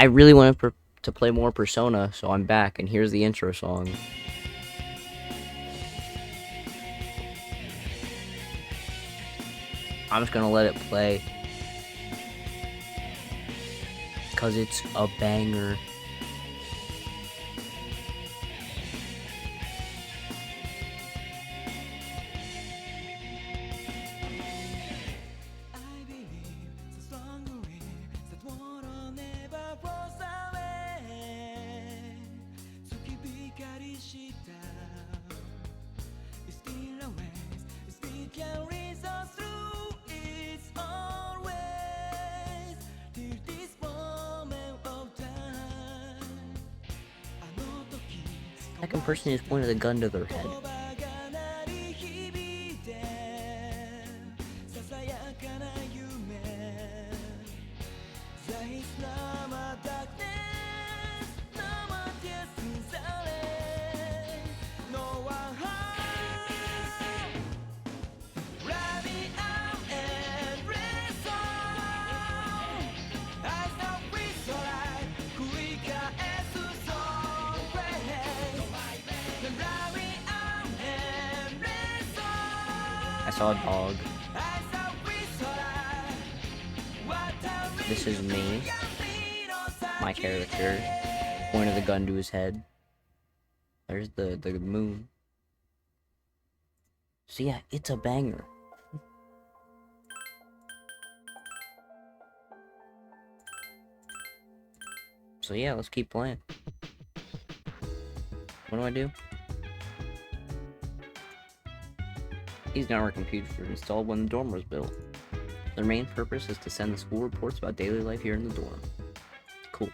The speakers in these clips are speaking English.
I really want to play more Persona, so I'm back, and here's the intro song. I'm just gonna let it play, cause it's a banger. Second person just pointed a gun to their head. I saw a dog. This is me, my character, pointed the gun to his head. There's the moon. So yeah, it's a banger. So yeah, let's keep playing. What do I do? These network computers were installed when the dorm was built. Their main purpose is to send the school reports about daily life here in the dorm. Cool.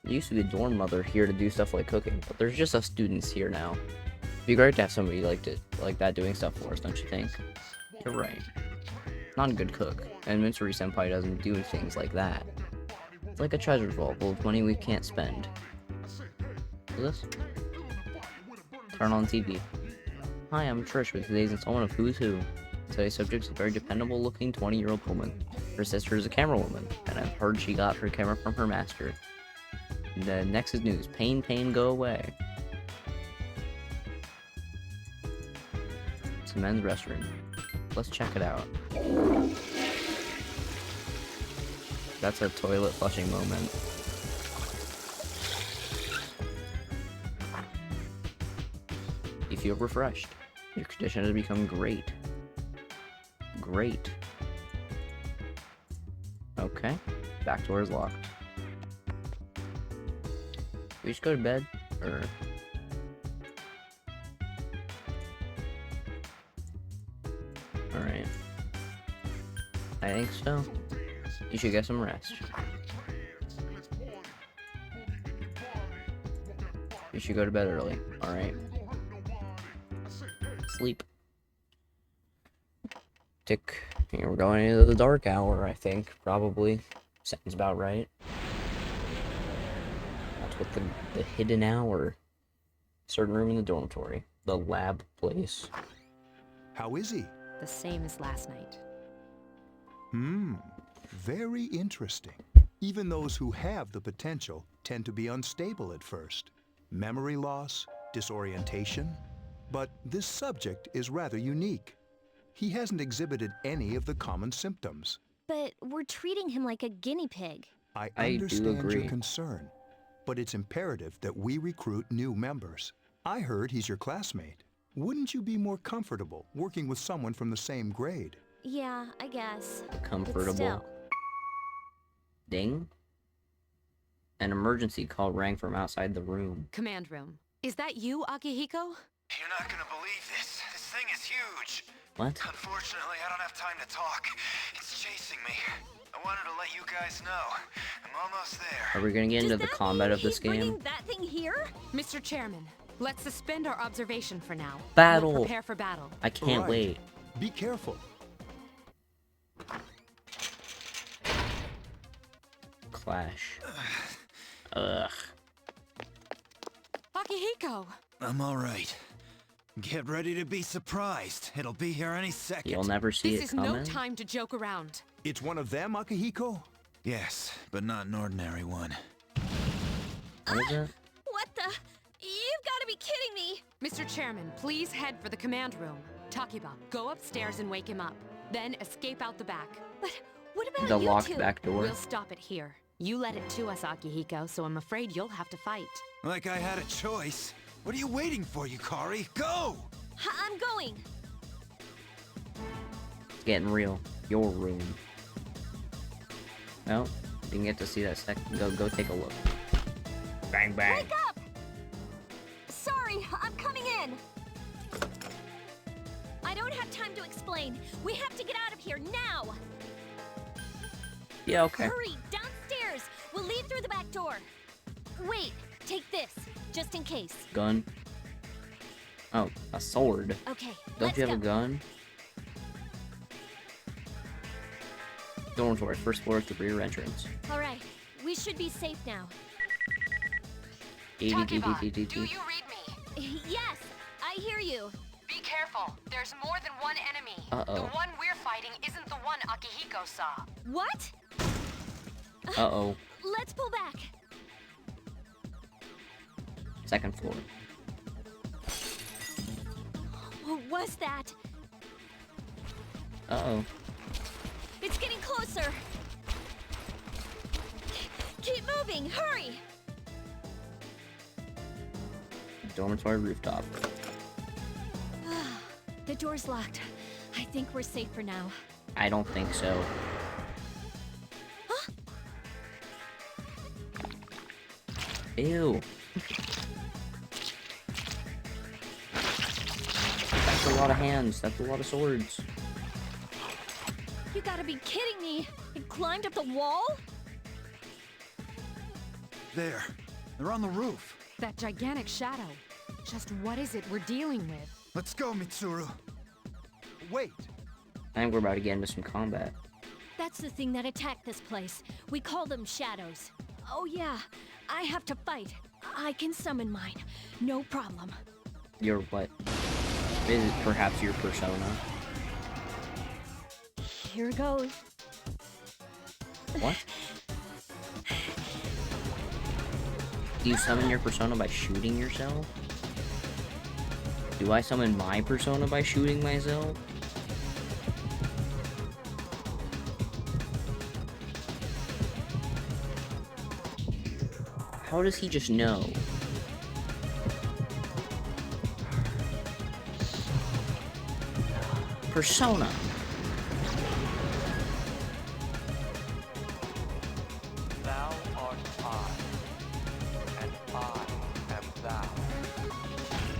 There used to be a dorm mother here to do stuff like cooking, but there's just us students here now. It'd be great to have somebody like that doing stuff for us, don't you think? You're right. Not a good cook, and Mitsuri Senpai doesn't do things like that. It's like a treasure vault full of money we can't spend. What's this? Turn on TV. Hi, I'm Trish with today's installment of Who's Who. Today's subject is a very dependable looking 20-year-old woman. Her sister is a camera woman, and I've heard she got her camera from her master. The next is news. Pain, pain, go away. It's a men's restroom. Let's check it out. That's a toilet flushing moment. You feel refreshed. Your condition has become great. Great. Okay. Back door is locked. We just go to bed? Or... Alright. I think so. You should get some rest. You should go to bed early. Alright. Sleep. Tick. Here we're going into the dark hour, I think. Probably. Sounds about right. That's what the hidden hour. Certain room in the dormitory. The lab place. How is he? The same as last night. Very interesting. Even those who have the potential tend to be unstable at first. Memory loss, disorientation. But this subject is rather unique. He hasn't exhibited any of the common symptoms. But we're treating him like a guinea pig. I do understand agree. your concern, but it's imperative that we recruit new members. I heard he's your classmate. Wouldn't you be more comfortable working with someone from the same grade? Yeah, I guess. But Comfortable. still. Ding. An emergency call rang from outside the room. Command room. Is that you, Akihiko? You're not gonna believe this. This thing is huge. What? Unfortunately, I don't have time to talk. It's chasing me. I wanted to let you guys know. I'm almost there. Are we gonna get into the combat of this He's bringing game? that thing here? Mr. Chairman, let's suspend our observation for now. Battle. We'll prepare for battle. I can't Right. wait. Be careful. Clash. Ugh. Akihiko! I'm alright. Get ready to be surprised. It'll be here any second. You'll never see This it is coming. no time to joke around. It's one of them, Akihiko? Yes, but not an ordinary one. What is it? What the? You've got to be kidding me! Mr. Chairman, please head for the command room. Takiba, go upstairs and wake him up. Then escape out the back. But what about The you locked two? back door. We'll stop it here. You led it to us, Akihiko, so I'm afraid you'll have to fight. Like I had a choice. What are you waiting for, Yukari? Go! I'm going. It's getting real. Your room. No, didn't get to see that second. Go take a look. Bang bang. Wake up! Sorry, I'm coming in. I don't have time to explain. We have to get out of here now. Yeah, okay. Hurry, downstairs. We'll leave through the back door. Wait, take this, just in case. Gun. Oh, a sword. Okay, Don't let's you have go. a gun? Dormitory, first floor at the rear entrance. All right, we should be safe now. Takiba, do you read me? Yes, I hear you. Be careful. There's more than one enemy. Uh-oh. The one we're fighting isn't the one Akihiko saw. What? Uh-oh. Let's pull back. Second floor. What was that? Uh-oh. It's getting closer. Keep moving, hurry! Dormitory rooftop. The door's locked. I think we're safe for now. I don't think so. Ew. That's a lot of hands. That's a lot of swords. You gotta be kidding me! It climbed up the wall? There. They're on the roof. That gigantic shadow. Just what is it we're dealing with? Let's go, Mitsuru. Wait. I think we're about to get into some combat. That's the thing that attacked this place. We call them shadows. Oh yeah, I have to fight. I can summon mine. No problem. Your what? Is it perhaps your persona? Here goes. What? Do you summon your persona by shooting yourself? Do I summon my persona by shooting myself? How does he just know? Persona. Thou art I, and I am thou.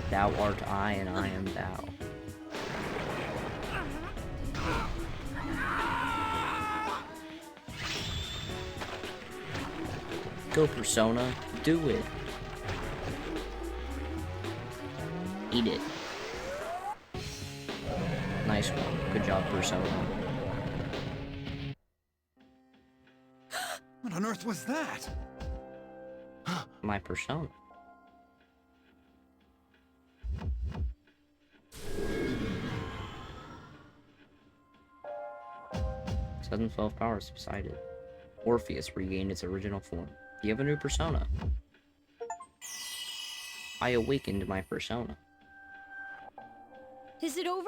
Thou art I, and I am thou. Go, Persona. Do it. Eat it. Nice one. Good job, Persona. What on earth was that? My persona. Sudden 12 power subsided. Orpheus regained its original form. You have a new persona. I awakened my persona. Is it over?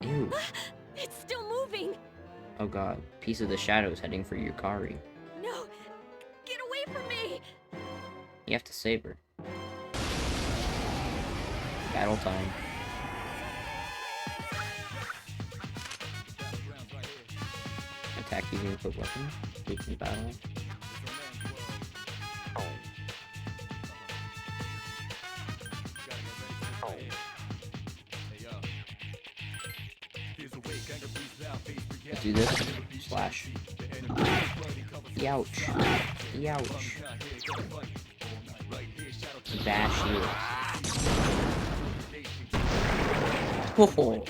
Ew. It's still moving! Oh god. Piece of the shadows heading for Yukari. No! Get away from me! You have to save her. Battle time. Attack using equipped weapon. Weaken battle. Let's do this. Slash. Youch. Youch. Bash you. Oh.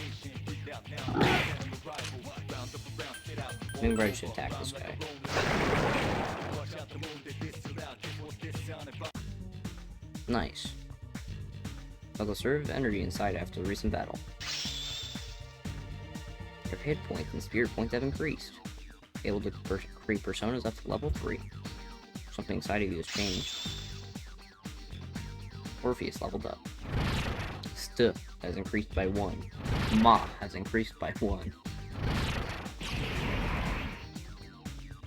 Maybe I should attack this guy. Nice. I'll conserve energy inside after the recent battle. hit points and spirit points have increased. Able to create personas up to level 3. Something inside of you has changed. Orpheus leveled up. St has increased by 1. Ma has increased by 1.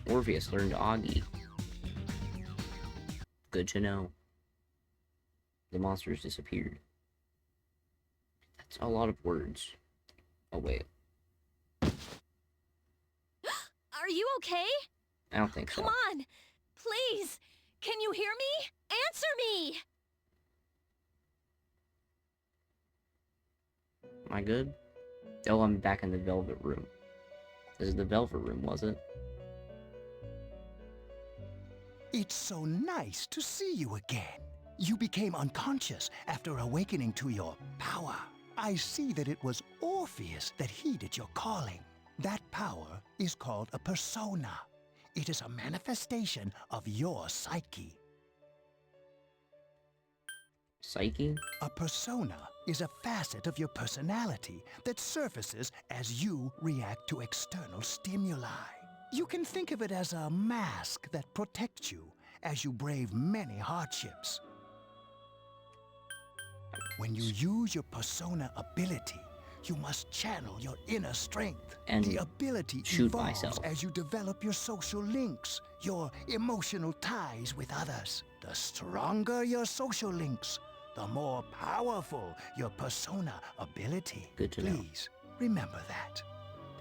Orpheus learned Augie. Good to know. The monsters disappeared. That's a lot of words. Oh wait. Are you okay? I don't think so. Come on! Please! Can you hear me? Answer me! Am I good? Oh, I'm back in the Velvet Room. This is the Velvet Room, was it? It's so nice to see you again. You became unconscious after awakening to your power. I see that it was Orpheus that heeded your calling. That power is called a persona. It is a manifestation of your psyche. Psyche? A persona is a facet of your personality that surfaces as you react to external stimuli. You can think of it as a mask that protects you as you brave many hardships. When you use your persona ability, you must channel your inner strength. And the ability shoot evolves myself. as you develop your social links, your emotional ties with others. The stronger your social links, the more powerful your persona ability. Good to know. Please remember that.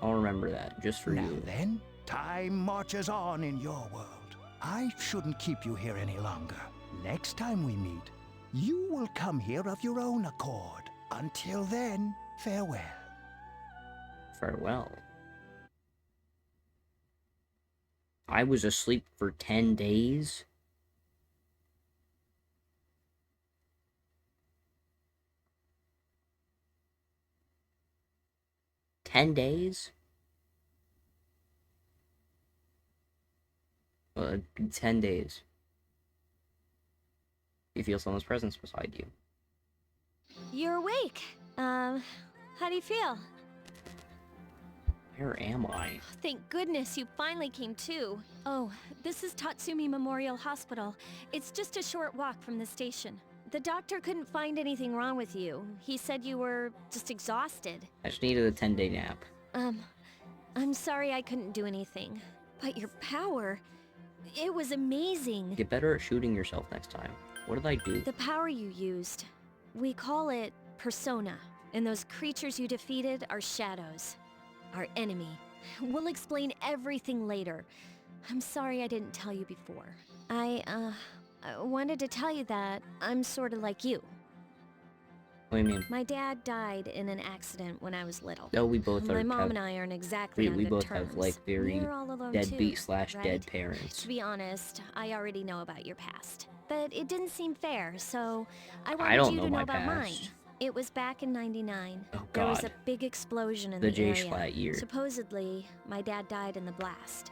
I'll remember that, just for Now you. then, time marches on in your world. I shouldn't keep you here any longer. Next time we meet, you will come here of your own accord. Until then, farewell. Farewell. I was asleep for 10 days? $10 days? 10 days. You feel someone's presence beside you. You're awake. How do you feel? Where am I? Thank goodness you finally came to. Oh, this is Tatsumi Memorial Hospital. It's just a short walk from the station. The doctor couldn't find anything wrong with you. He said you were just exhausted. I just needed a 10-day nap. I'm sorry I couldn't do anything. But your power, it was amazing. Get better at shooting yourself next time. What did I do? The power you used, we call it persona. And those creatures you defeated are shadows. Our enemy. We'll explain everything later. I'm sorry I didn't tell you before. I wanted to tell you that I'm sort of like you. What do you mean? My dad died in an accident when I was little. No, we both My are. mom and I aren't exactly on we good both terms. have like very You're all alone deadbeat too, slash right? dead parents. To be honest, I already know about your past. But it didn't seem fair, so I I wanted don't you know to know my about mine. past. It was back in '99. Oh, There was a God. big explosion in The the J area. Schlatt year. Supposedly, my dad died in the blast.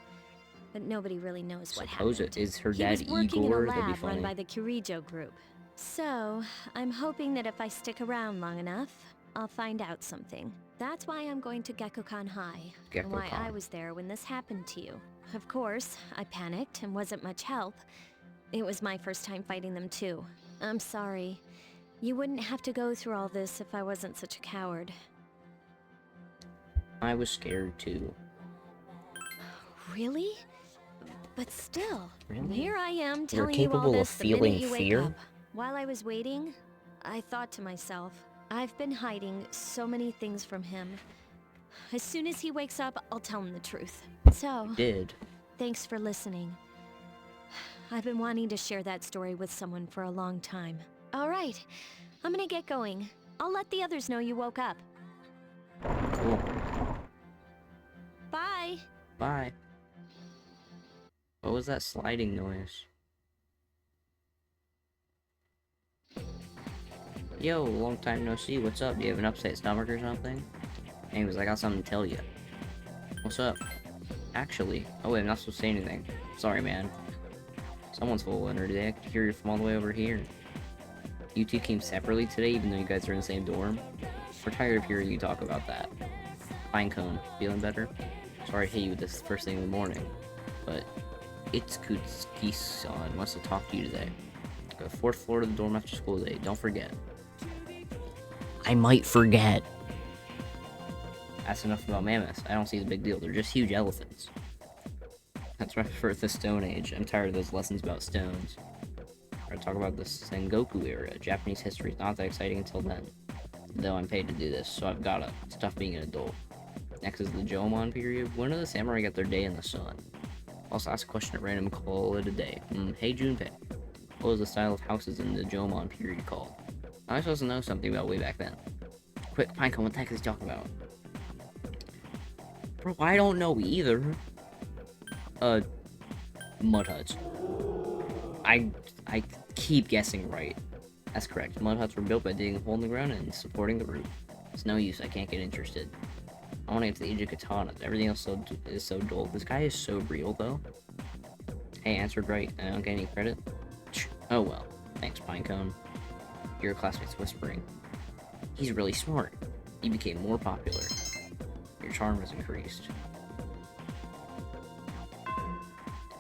But nobody really knows what Suppose happened. it is her He dad was working Igor. in a That'd be lab run funny. by the Kirijo group. So, I'm hoping that if I stick around long enough, I'll find out something. That's why I'm going to Gekkoukan High, and why I Gekkoukan. was there when this happened to you. Of course, I panicked and wasn't much help. It was my first time fighting them too. I'm sorry. You wouldn't have to go through all this if I wasn't such a coward. I was scared too. Really? But still, Really? here I am You're telling you all capable of this the minute feeling you wake fear? up. While I was waiting, I thought to myself, I've been hiding so many things from him. As soon as he wakes up, I'll tell him the truth. So, Did. thanks for listening. I've been wanting to share that story with someone for a long time. All right, I'm gonna get going. I'll let the others know you woke up. Cool. Bye! Bye. What was that sliding noise? Yo, long time no see. What's up? Do you have an upset stomach or something? Anyways, I got something to tell you. What's up? Actually, oh wait, I'm not supposed to say anything. Sorry, man. Someone's full of energy. I can hear you from all the way over here. You two came separately today, even though you guys are in the same dorm. We're tired of hearing you talk about that. Pinecone, feeling better? Sorry to hit you with this first thing in the morning, but Itsuki-san wants to talk to you today. Go to 4th floor to the dorm after school today. Don't forget. I might forget. That's enough about mammoths. I don't see the big deal. They're just huge elephants. That's right for the Stone Age. I'm tired of those lessons about stones. We're gonna talk about the Sengoku era. Japanese history is not that exciting until then. Though I'm paid to do this, so I've gotta stop being an adult. Next is the Jomon period. When do the samurai get their day in the sun? Also ask a question at random, call it a day. Hey Junpei, what was the style of houses in the Jomon period called? I'm supposed to know something about way back then. Quick, Pinecone, what the heck is he talking about? Bro, I don't know either. Mud huts. I keep guessing right. That's correct. Mud huts were built by digging a hole in the ground and supporting the roof. It's no use, I can't get interested. I want to get to the age of katanas. Everything else is so dull. This guy is so real, though. Hey, answered right. I don't get any credit. Oh well. Thanks, Pinecone. Your classmates whispering. He's really smart. He became more popular. Your charm has increased.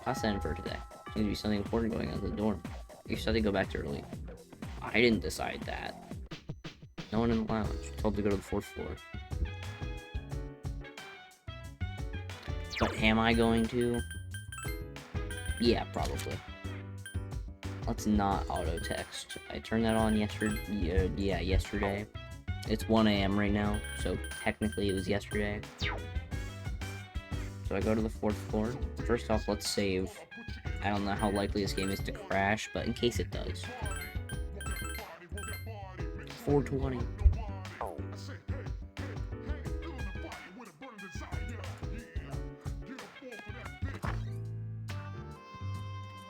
Class ended for today. Seems to be something important going on at the dorm. You said they go back to early. I didn't decide that. No one in the lounge. Told to go to the 4th floor. But am I going to? Yeah, probably. Let's not auto text. I turned that on yesterday. Yeah, yesterday. It's 1 a.m. right now, so technically it was yesterday. So I go to the 4th floor. First off, let's save. I don't know how likely this game is to crash, but in case it does. 420.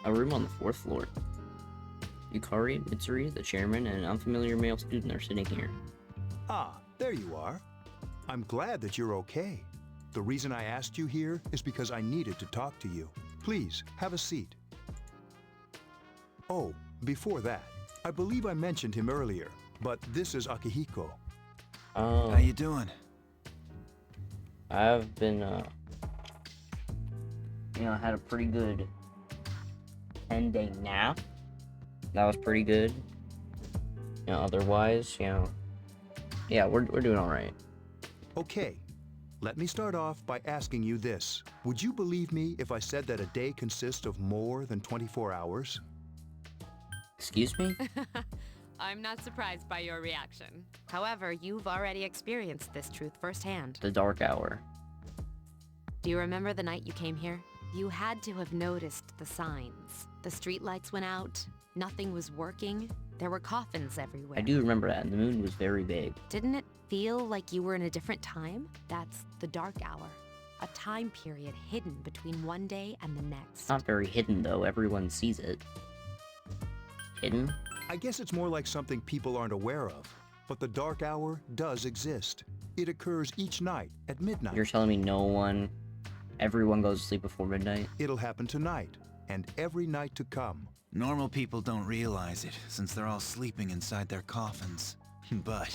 A room on the 4th floor. Yukari, Mitsuri, the chairman, and an unfamiliar male student are sitting here. Ah, there you are. I'm glad that you're okay. The reason I asked you here is because I needed to talk to you. Please, have a seat. Oh, before that, I believe I mentioned him earlier, but this is Akihiko. How you doing? I've been, had a pretty good 10-day nap. That was pretty good. Otherwise, yeah, we're doing all right. Okay, let me start off by asking you this. Would you believe me if I said that a day consists of more than 24 hours? Excuse me? I'm not surprised by your reaction. However, you've already experienced this truth firsthand. The dark hour. Do you remember the night you came here? You had to have noticed the signs. The streetlights went out, nothing was working, there were coffins everywhere. I do remember that, and the moon was very big. Didn't it feel like you were in a different time? That's the dark hour. A time period hidden between one day and the next. It's not very hidden, though. Everyone sees it. Hidden? I guess it's more like something people aren't aware of. But the dark hour does exist. It occurs each night at midnight. You're telling me everyone goes to sleep before midnight? It'll happen tonight, and every night to come. Normal people don't realize it, since they're all sleeping inside their coffins. But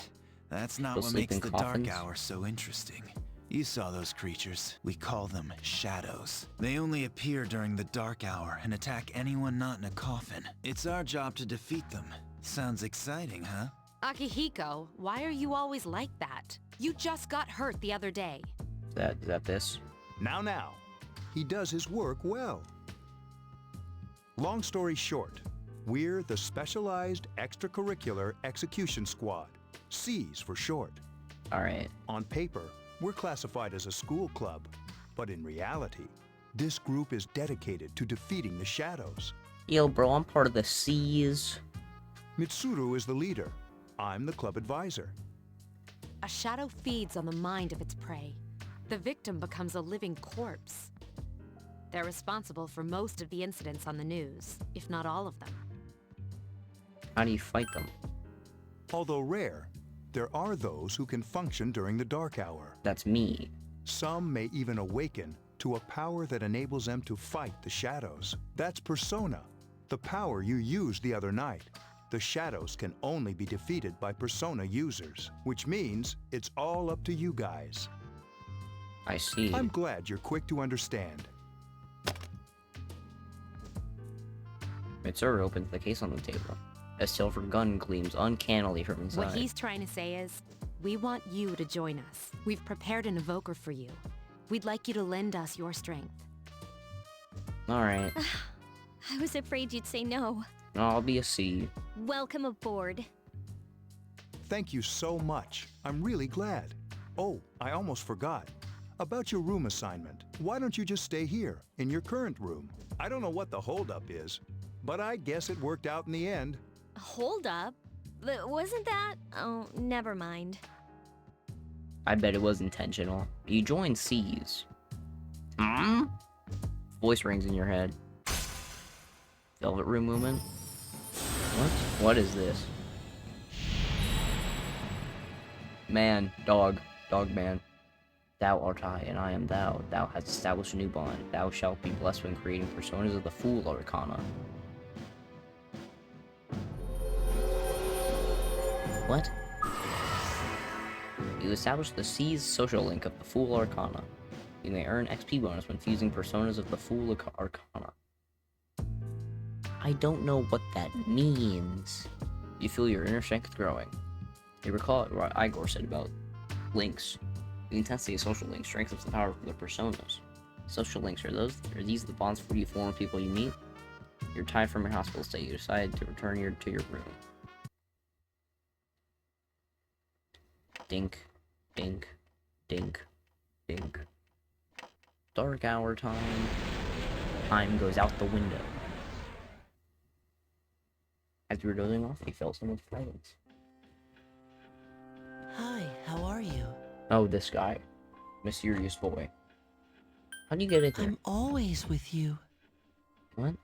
that's not They'll what sleep makes in the coffins? dark hour so interesting. You saw those creatures. We call them shadows. They only appear during the dark hour and attack anyone not in a coffin. It's our job to defeat them. Sounds exciting, huh? Akihiko, why are you always like that? You just got hurt the other day. Is that this? Now. He does his work well. Long story short, we're the Specialized Extracurricular Execution Squad, SEAS for short. Alright. On paper, we're classified as a school club, but in reality, this group is dedicated to defeating the shadows. Yo, bro, I'm part of the Seas. Mitsuru is the leader. I'm the club advisor. A shadow feeds on the mind of its prey. The victim becomes a living corpse. They're responsible for most of the incidents on the news, if not all of them. How do you fight them? Although rare, there are those who can function during the dark hour. That's me. Some may even awaken to a power that enables them to fight the shadows. That's Persona, the power you used the other night. The shadows can only be defeated by Persona users, which means it's all up to you guys. I see. I'm glad you're quick to understand. Mitsuru opens the case on the table. A silver gun gleams uncannily from inside. What he's trying to say is, we want you to join us. We've prepared an evoker for you. We'd like you to lend us your strength. Alright. I was afraid you'd say no. I'll be a C. Welcome aboard. Thank you so much. I'm really glad. Oh, I almost forgot. About your room assignment. Why don't you just stay here, in your current room? I don't know what the holdup is, but I guess it worked out in the end. Hold up. Wasn't that? Oh, never mind. I bet it was intentional. You joined C's. Hmm? Voice rings in your head. Velvet room movement? What? What is this? Man, dog, man. Thou art I, and I am thou. Thou hast established a new bond. Thou shalt be blessed when creating personas of the Fool Arcana. What? You established the C's social link of the Fool Arcana. You may earn XP bonus when fusing personas of the Fool Arcana. I don't know what that means. You feel your inner strength growing. You recall what Igor said about links. The intensity of social links strengthens the power of their personas. Social links are these the bonds you form with people you meet? You're tired from your hospital stay. You decide to return to your room. Dink, dink, dink, dink. Dark hour time. Time goes out the window. As you were dozing off, you felt someone's presence. Hi, how are you? Oh, this guy. Mysterious boy. How do you get in here? I'm always with you. What?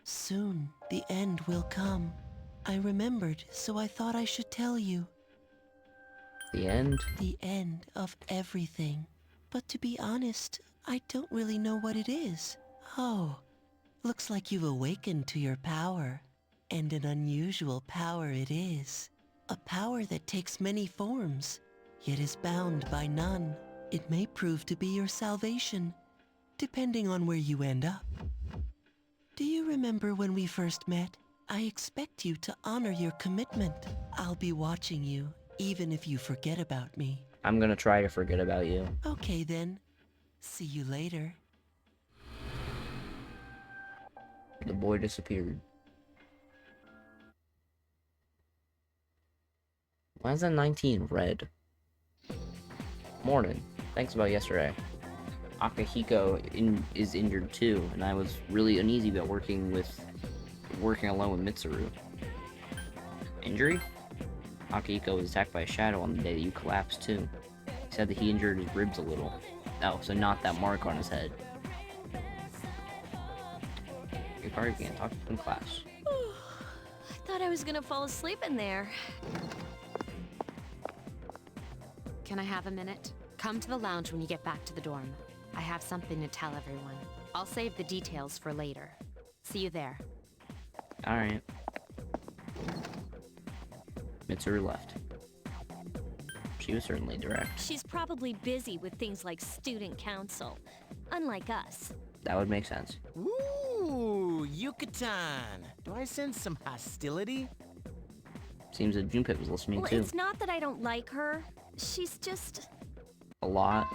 Soon, the end will come. I remembered, so I thought I should tell you. The end? The end of everything. But to be honest, I don't really know what it is. Oh, looks like you've awakened to your power. And an unusual power it is. A power that takes many forms, yet is bound by none. It may prove to be your salvation, depending on where you end up. Do you remember when we first met? I expect you to honor your commitment. I'll be watching you, even if you forget about me. I'm gonna try to forget about you. Okay then. See you later. The boy disappeared. Why is that 19 red? Morning. Thanks about yesterday. Akihiko is injured too, and I was really uneasy about working alone with Mitsuru. Injury? Akihiko was attacked by a shadow on the day that you collapsed too. He said that he injured his ribs a little. Oh, so not that mark on his head. You probably can't talk in class. I thought I was gonna fall asleep in there. Can I have a minute? Come to the lounge when you get back to the dorm. I have something to tell everyone. I'll save the details for later. See you there. Alright. Mitsuru left. She was certainly direct. She's probably busy with things like student council, unlike us. That would make sense. Ooh, Yucatan. Do I sense some hostility? Seems that Junpei was listening Well, too. it's not that I don't like her. She's just... A lot.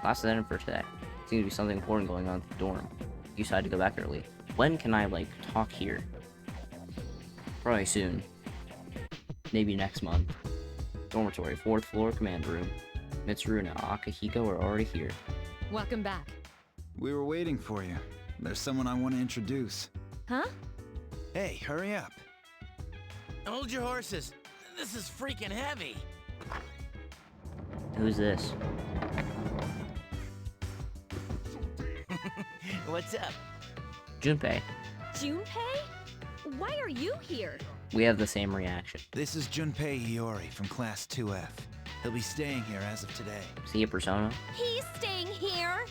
Class is ended for today. Seems to be something important going on at the dorm. You decided to go back early. When can I, talk here? Probably soon. Maybe next month. Dormitory, 4th floor, command room. Mitsuru and Akihiko are already here. Welcome back. We were waiting for you. There's someone I want to introduce. Huh? Hey, hurry up. Hold your horses. This is freaking heavy. Who's this? What's up? Junpei. Junpei? Why are you here? We have the same reaction. This is Junpei Iori from Class 2F. He'll be staying here as of today. See a persona? He's staying here?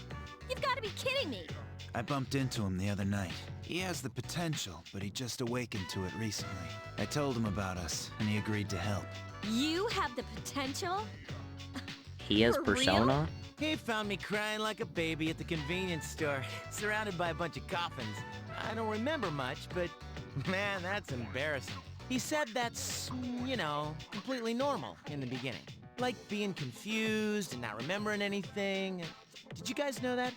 You've got to be kidding me. I bumped into him the other night. He has the potential, but he just awakened to it recently. I told him about us, and he agreed to help. You have the potential? He has For real? persona? He found me crying like a baby at the convenience store, surrounded by a bunch of coffins. I don't remember much, but man, that's embarrassing. He said that's, you know, completely normal in the beginning. Like being confused and not remembering anything. Did you guys know that?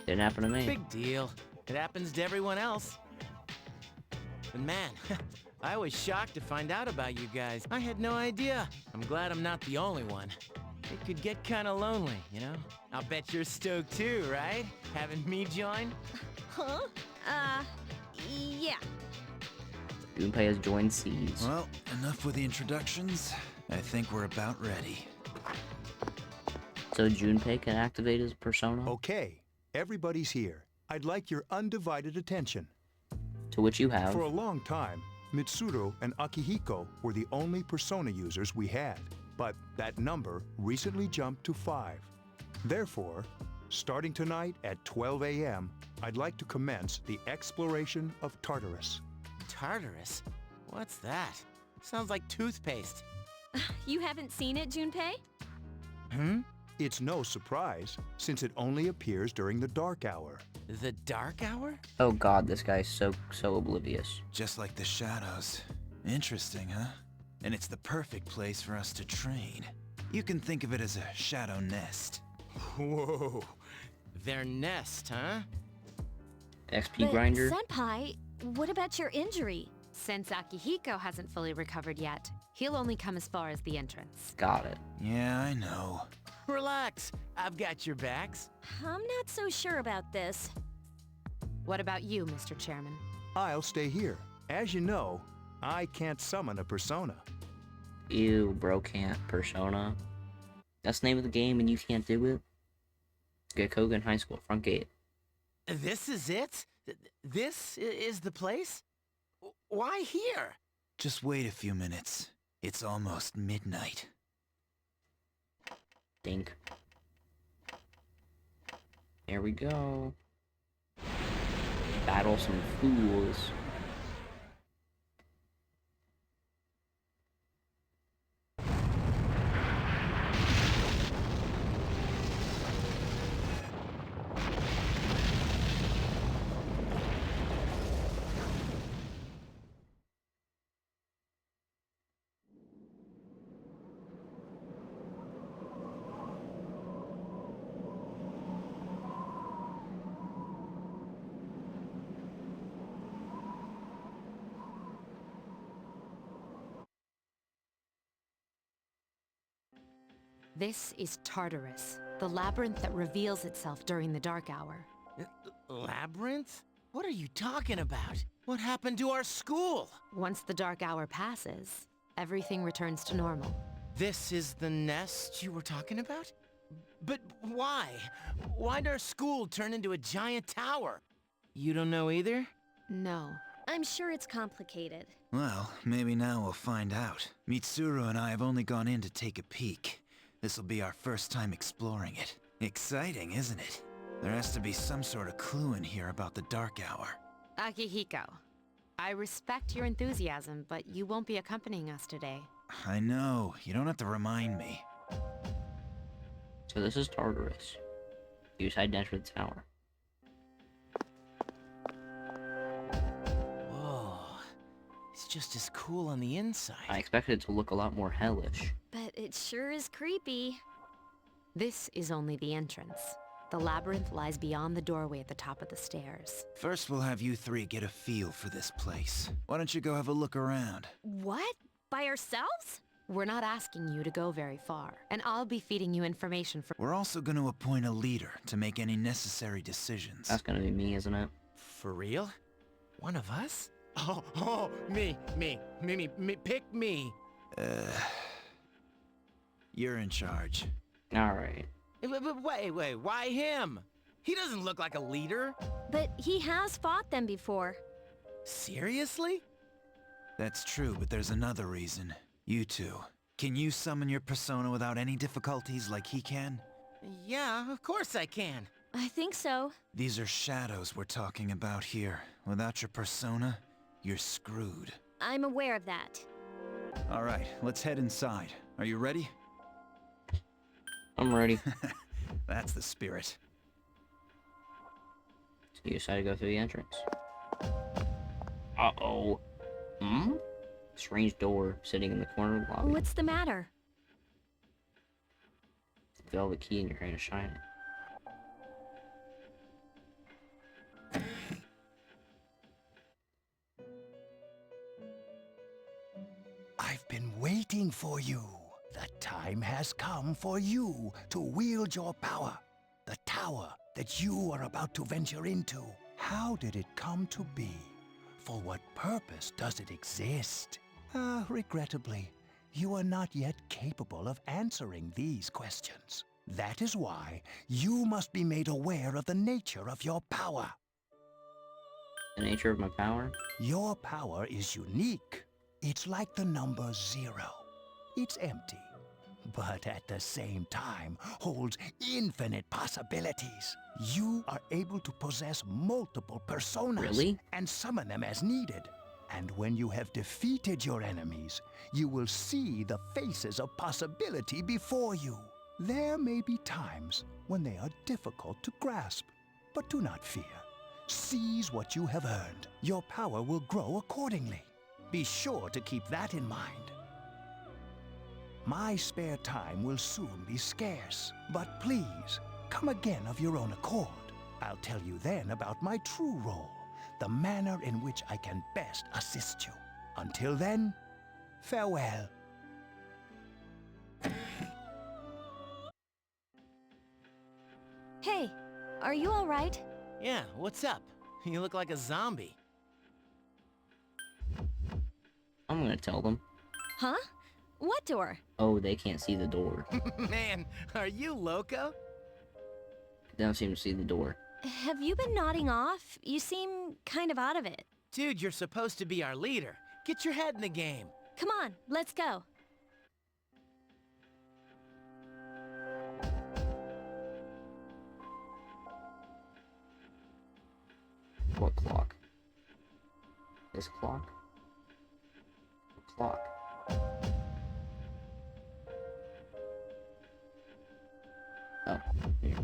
Didn't happen to me. Big deal. It happens to everyone else. But man, I was shocked to find out about you guys. I had no idea. I'm glad I'm not the only one. It could get kinda lonely, you know? I'll bet you're stoked too, right? Having me join? Huh? Yeah. Junpei has joined Seas. Well, enough with the introductions. I think we're about ready. So Junpei can activate his persona? Okay, everybody's here. I'd like your undivided attention. To which you have. For a long time, Mitsuru and Akihiko were the only persona users we had, but that number recently jumped to 5. Therefore, starting tonight at 12 a.m., I'd like to commence the exploration of Tartarus. Tartarus? What's that? Sounds like toothpaste. You haven't seen it, Junpei? Hmm? It's no surprise, since it only appears during the dark hour. The Dark Hour? Oh god, this guy's so oblivious. Just like the shadows. Interesting, huh? And it's the perfect place for us to train. You can think of it as a shadow nest. Whoa. Their nest, huh? XP But grinder? Senpai, what about your injury? Since Akihiko hasn't fully recovered yet, he'll only come as far as the entrance. Got it. Yeah, I know. Relax. I've got your backs. I'm not so sure about this. What about you, Mr. Chairman? I'll stay here. As you know, I can't summon a persona. Ew, bro can't persona. That's the name of the game and you can't do it? Gekkogen High School, front gate. This is it? This is the place? Why here? Just wait a few minutes. It's almost midnight. Dink. Here we go. Battle some fools. This is Tartarus, the labyrinth that reveals itself during the dark hour. Labyrinth? What are you talking about? What happened to our school? Once the dark hour passes, everything returns to normal. This is the nest you were talking about? But why? Why'd our school turn into a giant tower? You don't know either? No. I'm sure it's complicated. Well, maybe now we'll find out. Mitsuru and I have only gone in to take a peek. This'll be our first time exploring it. Exciting, isn't it? There has to be some sort of clue in here about the Dark Hour. Akihiko, I respect your enthusiasm, but you won't be accompanying us today. I know, you don't have to remind me. So this is Tartarus. Use hide to enter the tower. Whoa. It's just as cool on the inside. I expected it to look a lot more hellish. But it sure is creepy. This is only the entrance. The labyrinth lies beyond the doorway at the top of the stairs. First, we'll have you three get a feel for this place. Why don't you go have a look around? What? By ourselves? We're not asking you to go very far, and I'll be feeding you information from— We're also going to appoint a leader to make any necessary decisions. That's gonna be me, isn't it? For real? One of us? Oh, me, pick me. You're in charge. Alright. But wait, why him? He doesn't look like a leader. But he has fought them before. Seriously? That's true, but there's another reason. You two. Can you summon your persona without any difficulties like he can? Yeah, of course I can. I think so. These are shadows we're talking about here. Without your persona, you're screwed. I'm aware of that. Alright, let's head inside. Are you ready? I'm ready. That's the spirit. So you decide to go through the entrance. Uh-oh. Hmm? Strange door sitting in the corner of the lobby. What's the matter? Velvet key in your hand to shine it. I've been waiting for you. The time has come for you to wield your power. The tower that you are about to venture into. How did it come to be? For what purpose does it exist? Regrettably, you are not yet capable of answering these questions. That is why you must be made aware of the nature of your power. The nature of my power? Your power is unique. It's like the number 0. It's empty, but at the same time holds infinite possibilities. You are able to possess multiple personas Really? and summon them as needed. And when you have defeated your enemies, you will see the faces of possibility before you. There may be times when they are difficult to grasp, but do not fear. Seize what you have earned. Your power will grow accordingly. Be sure to keep that in mind. My spare time will soon be scarce, but please, come again of your own accord. I'll tell you then about my true role, the manner in which I can best assist you. Until then, farewell. Hey, are you all right? Yeah, what's up? You look like a zombie. I'm gonna tell them. Huh? What door? Oh, they can't see the door. Man, are you loco? They don't seem to see the door. Have you been nodding off? You seem kind of out of it. Dude, you're supposed to be our leader. Get your head in the game. Come on, let's go. What clock? This clock? What clock? Oh, here.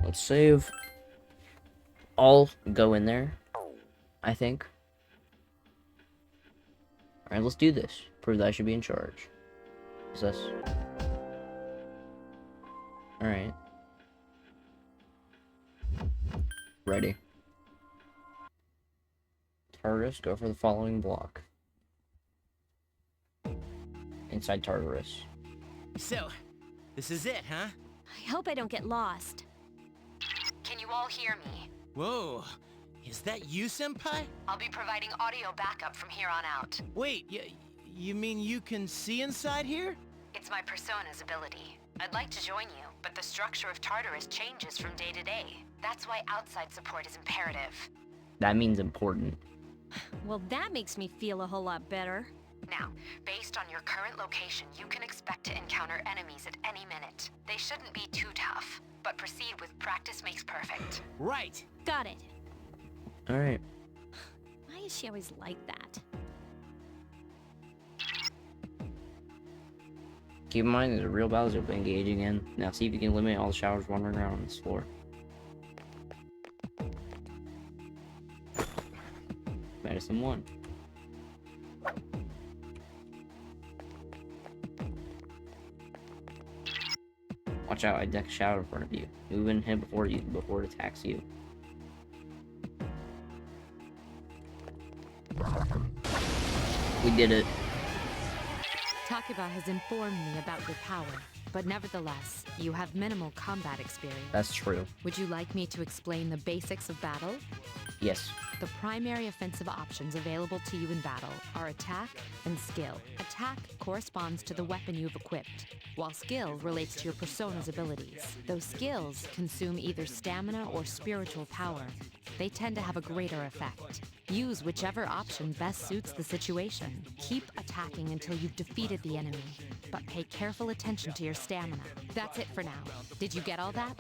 Let's save. I'll go in there, I think. Alright, let's do this. Prove that I should be in charge. Is this? Alright. Ready. Tartarus, go for the following block. Inside Tartarus. So, this is it, huh? I hope I don't get lost. Can you all hear me? Whoa, is that you, Senpai? I'll be providing audio backup from here on out. Wait, you mean you can see inside here? It's my persona's ability. I'd like to join you, but the structure of Tartarus changes from day to day. That's why outside support is imperative. That means important. Well, that makes me feel a whole lot better. Now, based on your current location, you can expect to encounter enemies at any minute. They shouldn't be too tough, but proceed with practice makes perfect. Right. Got it. Alright. Why is she always like that? Keep in mind, there's a real battle you'll be engaging in. Now see if you can eliminate all the showers wandering around on this floor. Medicine 1. Watch out, I deck a shadow in front of you. Move in him before it attacks you. We did it. Takuba has informed me about your power, but nevertheless, you have minimal combat experience. That's true. Would you like me to explain the basics of battle? Yes. The primary offensive options available to you in battle are attack and skill. Attack corresponds to the weapon you've equipped, while skill relates to your persona's abilities. Those skills consume either stamina or spiritual power. They tend to have a greater effect. Use whichever option best suits the situation. Keep attacking until you've defeated the enemy, but pay careful attention to your stamina. That's it for now. Did you get all that?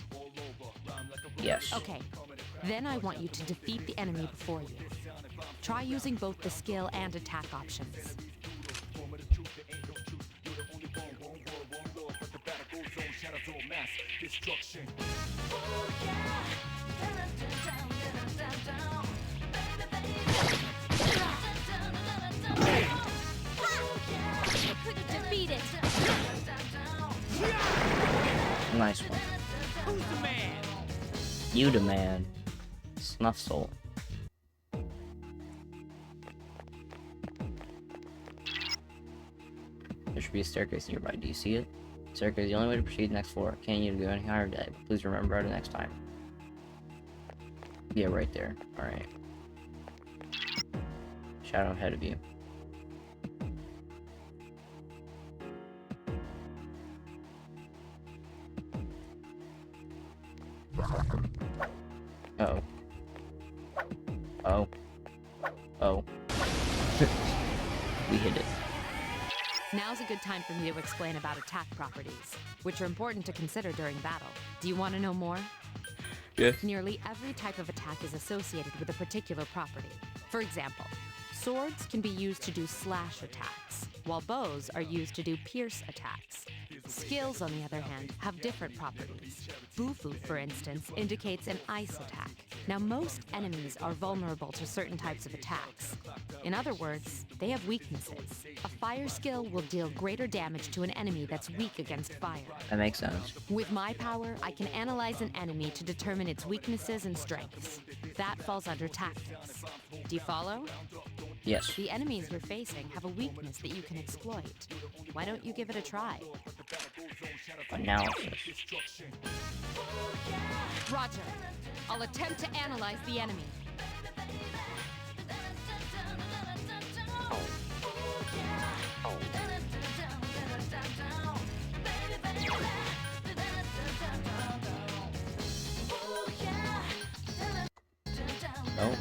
Yes. Okay. Then I want you to defeat the enemy before you. Try using both the skill and attack options. Defeat it! Nice one. Who's the man? You the man. Snuff Soul. There should be a staircase nearby. Do you see it? Staircase is the only way to proceed to the next floor. Can't you go any higher today? But please remember it next time. Yeah, right there. Alright. Shadow ahead of you. Uh-oh. Oh. Oh. We hit it. Now's a good time for me to explain about attack properties, which are important to consider during battle. Do you want to know more? Yes. Nearly every type of attack is associated with a particular property. For example, swords can be used to do slash attacks, while bows are used to do pierce attacks. Skills, on the other hand, have different properties. Bufu, for instance, indicates an ice attack. Now, most enemies are vulnerable to certain types of attacks. In other words, they have weaknesses. A fire skill will deal greater damage to an enemy that's weak against fire. That makes sense. With my power, I can analyze an enemy to determine its weaknesses and strengths. That falls under tactics. Do you follow? Yes. The enemies you're facing have a weakness that you can exploit. Why don't you give it a try? Analysis. Roger. I'll attempt to analyze the enemy. Oh.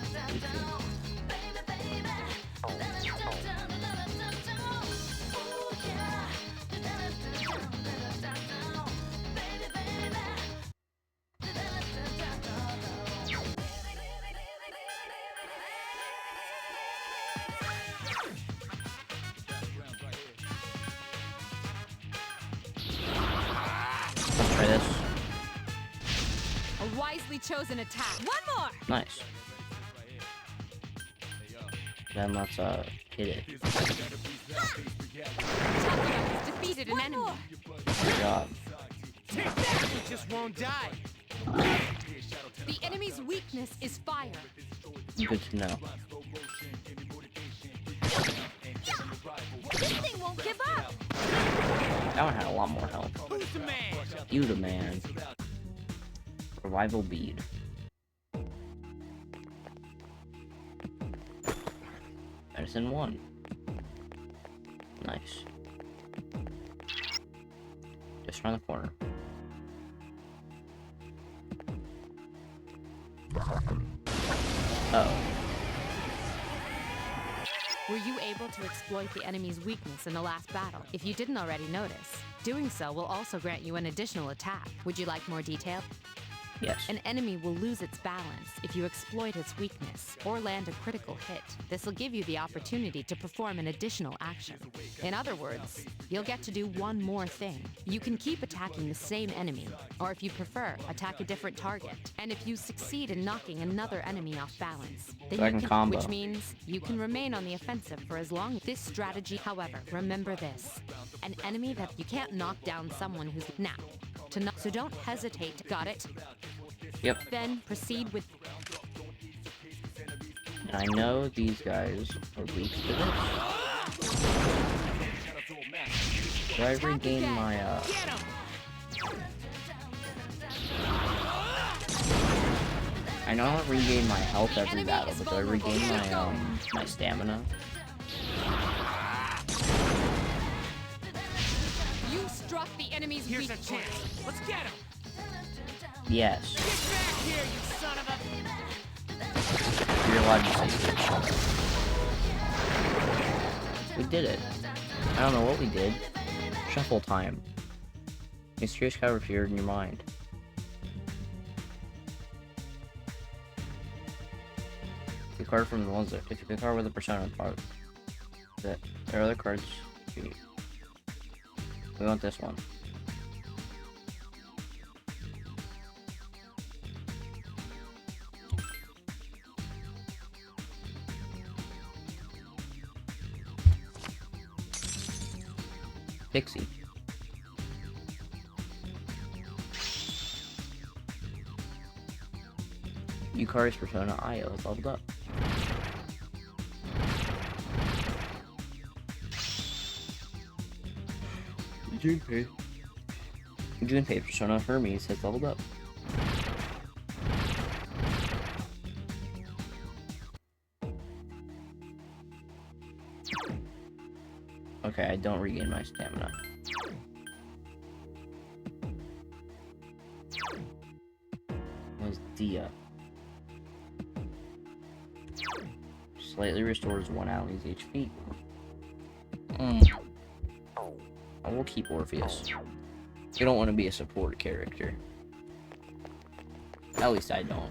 Let's try this. A wisely chosen attack. One more! Nice. Then let's hit it. Takuya has defeated an enemy. Good job. Take that! You just won't die. The enemy's weakness is fire. Good to know. This thing won't give up! That one had a lot more health. Who's the man? You the man. Revival bead. Medicine 1. Nice. Just around the corner. Oh. Were you able to exploit the enemy's weakness in the last battle? If you didn't already notice, doing so will also grant you an additional attack. Would you like more detail? Yes. An enemy will lose its balance if you exploit its weakness or land a critical hit. This will give you the opportunity to perform an additional action. In other words, you'll get to do one more thing. You can keep attacking the same enemy, or if you prefer, attack a different target. And if you succeed in knocking another enemy off balance, then So I you can combo. which means you can remain on the offensive for as long. This strategy, however, remember this: an enemy that you can't knock down someone who's now. So don't hesitate. Got it? Yep. Then proceed with. And I know these guys are weak to this. Do I regain my, Get him! I know I don't regain my health every battle, but do I regain my, my stamina? You struck the enemy's Here's weak a point. chance. Let's get him! Yes. Get back here, you son of a... You're allowed to say good. We did it. I don't know what we did. Shuffle time. Mysterious card appeared in your mind. The card from the ones that if you pick a card with a persona part. That there are other cards. We want this one. Pixie. Yukari's Persona Io is leveled up. Junpei Persona Hermes has leveled up. Okay, I don't regain my stamina. Was Dia. Slightly restores one ally's HP. I will keep Orpheus. You don't want to be a support character. At least I don't.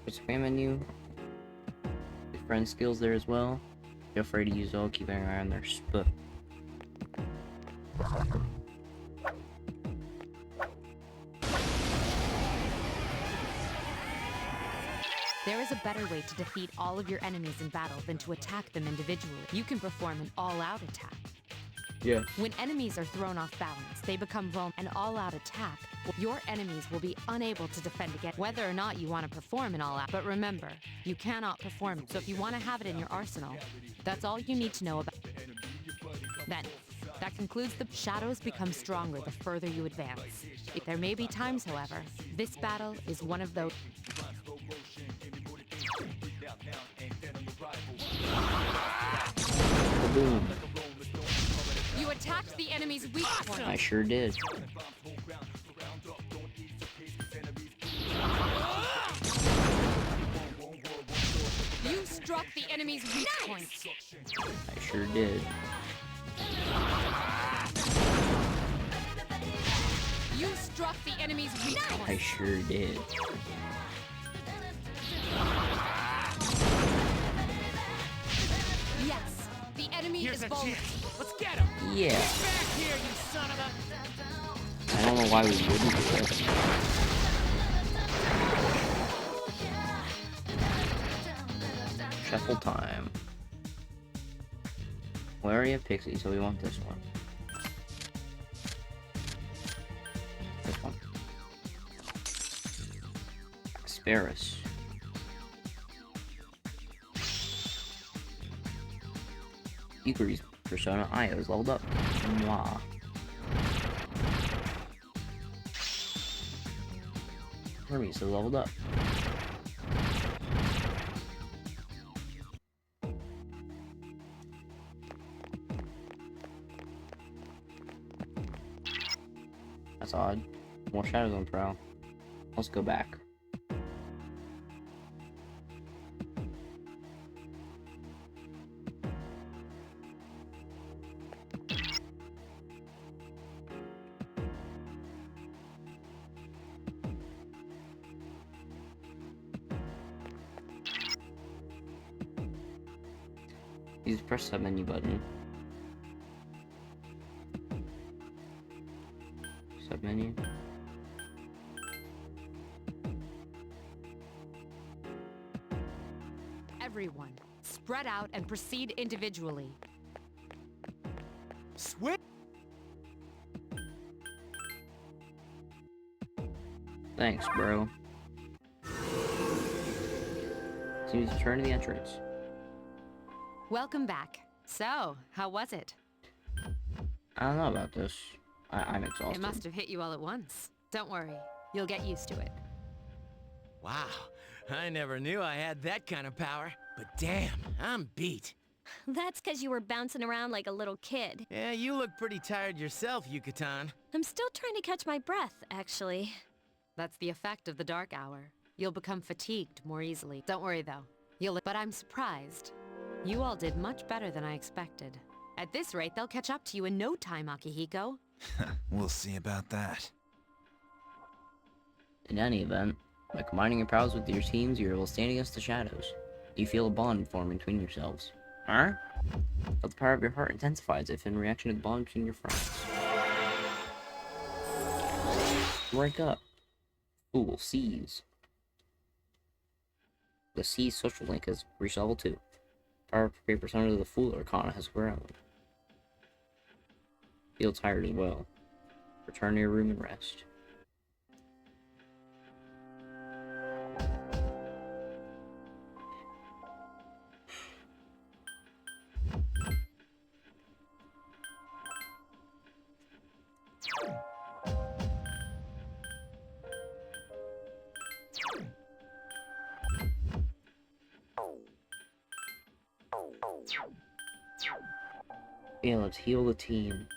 There's a command menu. The friend skills there as well. Feel free to use all, keeping an eye on their sput. There is a better way to defeat all of your enemies in battle than to attack them individually. You can perform an all-out attack. Yeah. When enemies are thrown off balance, they become vulnerable. An all-out attack, your enemies will be unable to defend against whether or not you want to perform an all-out. But remember, you cannot perform it. So if you want to have it in your arsenal, that's all you need to know about. Then, that concludes the shadows become stronger the further you advance. There may be times, however, this battle is one of those. Boom. You attacked the enemy's weak point. I sure did. You struck the enemy's weak point. I sure did. You struck the enemy's weak point. I sure did. Yes, the enemy Here's is a vulnerable. chance. Let's get him. Yeah. Get back here, you son of a... I don't know why we wouldn't do it. Shuffle time. We already have Pixie, so we want this one. This one. Asparus. Yukari's Persona Io is leveled up. Mwah. Hermes is leveled up. That's odd. More shadows on Prowl. Let's go back. Use press sub menu button. Sub menu. Everyone, spread out and proceed individually. Switch. Thanks, bro. Seems to turn to the entrance. Welcome back. So, how was it? I don't know about this. I'm exhausted. It must have hit you all at once. Don't worry, you'll get used to it. Wow, I never knew I had that kind of power. But damn, I'm beat. That's because you were bouncing around like a little kid. Yeah, you look pretty tired yourself, Yucatan. I'm still trying to catch my breath, actually. That's the effect of the dark hour. You'll become fatigued more easily. Don't worry though. But I'm surprised. You all did much better than I expected. At this rate, they'll catch up to you in no time, Akihiko. We'll see about that. In any event, by combining your powers with your teams, you're able to stand against the shadows. You feel a bond form between yourselves. Huh? But the power of your heart intensifies if in reaction to the bond between your friends. Rank up. Fool, seize. The Seize social link has reached level 2. Power persona of the Fool Arcana has grown. Feel tired as well. Return to your room and rest. Yeah, let's heal the team.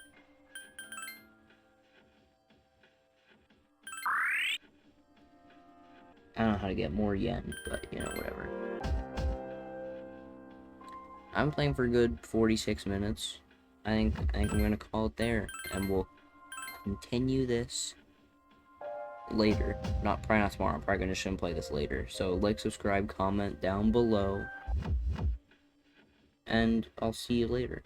I don't know how to get more yen, but you know, whatever. I'm playing for a good 46 minutes. I think I'm gonna call it there, and we'll continue this later. Probably not tomorrow. I'm probably gonna play this later. So like, subscribe, comment down below, and I'll see you later.